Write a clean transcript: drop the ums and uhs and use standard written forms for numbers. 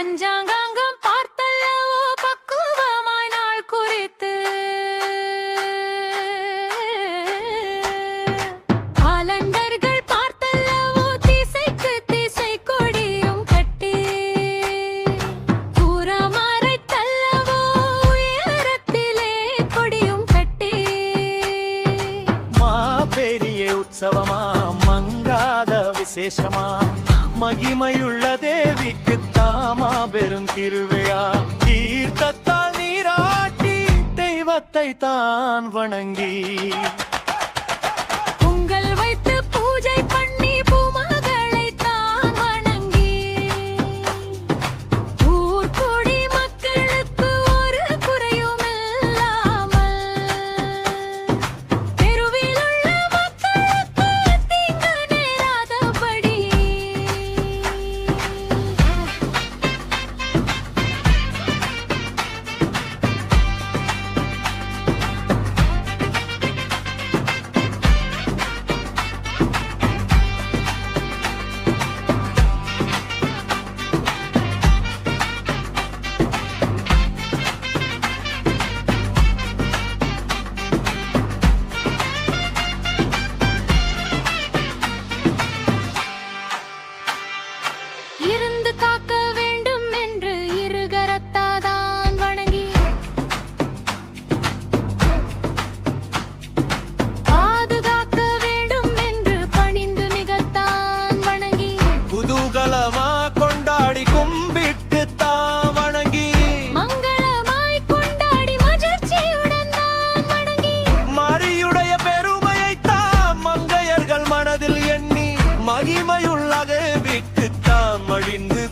பஞ்சாங்கம் பார்த்தல்லவோ பக்குவமாய் நாள் குறித்து காலண்டர்கள் பார்த்தல்லவோ திசைக்கு திசை கொடியும் கட்டி கூறமறை தல்லவோ உயரத்திலே கொடியும் கட்டி பெரிய உற்சவமா மங்காத விசேஷமா மகிமையுள்ள தேவிக்கு தாமா பெரும் திருவிழா தீர்த்தத்தால் நீராட்டி தெய்வத்தை தான் வணங்கி பொங்கல் வைத்து பூஜை பண்ணி பூமகளை தான் வணங்கி ஊர்கூடி மக்களுக்கு ஒரு குறையும் இல்லாமல் தெருவில் உள்ள மக்களுக்கு தீங்கு நேராதபடி இருந்து காக்க வேண்டும் என்று இருகரத்தாதான் வணங்கி பாதுகாக்க வேண்டும் என்று பணிந்து மிகத்தான் வணங்கி குதூகலமா கொண்டாடி கும்பிட்டு தான் வணங்கி மங்களமாய் கொண்டாடி மகிழ்ச்சியுடன் தான் வணங்கி மரியுடைய பெருமையை தான் மங்கையர்கள் மனதில் எண்ணி மகிமையுள்ளதை விட்டு தான் மழிந்து